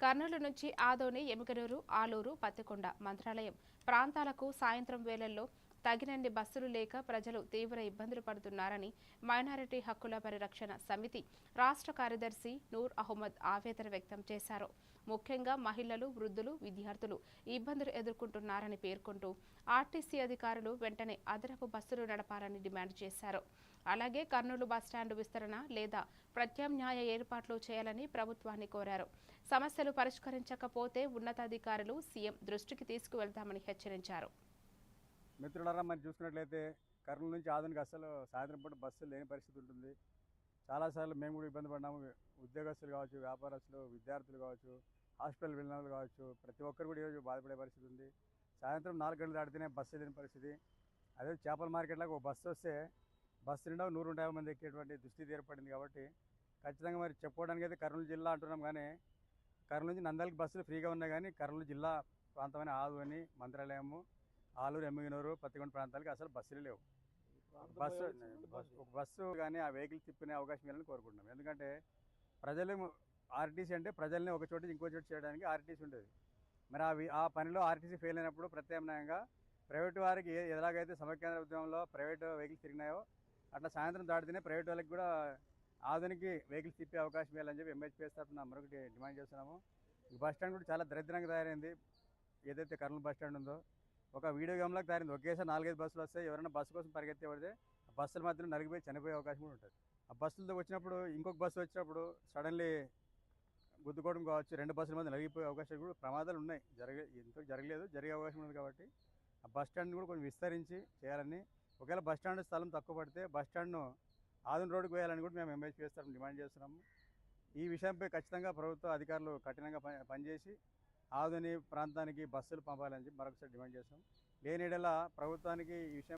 కర్నూలు నుంచి ఆదోని, ఎమ్మిగనూరు, ఆలూరు, పత్తికొండ, మంత్రాలయం ప్రాంతాలకు సాయంత్రం వేళల్లో తగినన్ని బస్సులు లేక ప్రజలు తీవ్ర ఇబ్బందులు పడుతున్నారని మైనారిటీ హక్కుల పరిరక్షణ సమితి రాష్ట్ర కార్యదర్శి నూర్ అహ్మద్ ఆవేదన వ్యక్తం చేశారు. ముఖ్యంగా మహిళలు, వృద్ధులు, విద్యార్థులు ఇబ్బందులు ఎదుర్కొంటున్నారని పేర్కొంటూ ఆర్టీసీ అధికారులు వెంటనే అదనపు బస్సులు నడపాలని డిమాండ్ చేశారు. అలాగే కర్నూలు బస్టాండు విస్తరణ లేదా ప్రత్యామ్నాయ ఏర్పాట్లు చేయాలని ప్రభుత్వాన్ని కోరారు. సమస్యలు పరిష్కరించకపోతే ఉన్నతాధికారులు సీఎం దృష్టికి తీసుకువెళ్తామని హెచ్చరించారు. మిత్రులారా, మరి చూసుకున్నట్లయితే కర్నూలు నుంచి ఆధునిక అసలు సాయంత్రం పూట బస్సులు లేని పరిస్థితి ఉంటుంది. చాలాసార్లు మేము కూడా ఇబ్బంది పడినాము. ఉద్యోగస్తులు కావచ్చు, వ్యాపారస్తులు, విద్యార్థులు కావచ్చు, హాస్పిటల్ వెళ్ళిన వాళ్ళు కావచ్చు, ప్రతి ఒక్కరు కూడా ఈరోజు బాధపడే పరిస్థితి ఉంది. సాయంత్రం 4 గంటలు దాటితేనే బస్సు లేని పరిస్థితి. అదే చేపల మార్కెట్లకు ఒక బస్సు వస్తే బస్సు నిండా 150 మంది ఎక్కేటువంటి దుస్థితి ఏర్పడింది. కాబట్టి ఖచ్చితంగా మరి చెప్పుకోవడానికి అయితే కర్నూలు జిల్లా అంటున్నాం, కానీ కర్నూలు నుంచి నంద్యాలకు బస్సులు ఫ్రీగా ఉన్నాయి. కానీ కర్నూలు జిల్లా ప్రాంతమైన ఆదోని, మంత్రాలయము, ఆలూరు, ఎమ్మిగనూరు, పత్తికొండ ప్రాంతాలకి అసలు బస్సులు లేవు. ఒక బస్సు కానీ ఆ వెహికల్ తిప్పుకునే అవకాశం ఇవ్వాలని కోరుకుంటున్నాం. ఎందుకంటే ప్రజలు ఆర్టీసీ అంటే ప్రజల్ని ఒక చోటు ఇంకో చోటు చేయడానికి ఆర్టీసీ ఉంటుంది. మరి ఆ పనిలో ఆర్టీసీ ఫెయిల్ అయినప్పుడు ప్రత్యామ్నాయంగా ప్రైవేటు వారికి ఎలాగైతే సమకేంద్ర ఉద్యమంలో ప్రైవేటు వెహికల్స్ తిరిగినాయో అట్లా సాయంత్రం దాటితేనే ప్రైవేట్ వాళ్ళకి కూడా ఆధునిక వెహికల్స్ తిప్పే అవకాశం ఇవ్వాలని చెప్పి ఎంహెచ్పిఎస్ తరఫున మరొకటి డిమాండ్ చేస్తున్నాము. ఈ బస్ స్టాండ్ కూడా చాలా దరిద్రంగా తయారైంది. ఏదైతే కర్నూలు బస్ స్టాండ్ ఉందో ఒక వీడియో గేమ్లాగా తయారైంది. ఒకేసారి 4-5 బస్సులు వస్తాయి. ఎవరైనా బస్సు కోసం పరిగెత్తే పడితే ఆ బస్సుల మధ్యలో నలిగిపోయి చనిపోయే అవకాశం కూడా ఉంటుంది. ఆ బస్సులతో వచ్చినప్పుడు ఇంకొక బస్సు వచ్చినప్పుడు సడన్లీ గుద్దుకోవడం కావచ్చు, 2 బస్సుల మధ్య నలిగిపోయే అవకాశాలు కూడా ప్రమాదాలు ఉన్నాయి. ఎంతో జరగలేదు, జరిగే అవకాశం ఉంది. కాబట్టి ఆ బస్ స్టాండ్ని కూడా కొంచెం విస్తరించి చేయాలని, ఒకవేళ బస్ స్టాండ్ స్థలం తక్కువ పడితే బస్ స్టాండ్ను ఆధునిక రోడ్డుకు వేయాలని కూడా మేము ఎంహెచ్పిఎస్ తరఫున డిమాండ్ చేస్తున్నాము. ఈ విషయంపై ఖచ్చితంగా ప్రభుత్వ అధికారులు కఠినంగా పనిచేసి ఆధునిక ప్రాంతానికి బస్సులు పంపాలని చెప్పి మరొకసారి డిమాండ్ చేస్తాం. లేని యెడల ప్రభుత్వానికి ఈ విషయం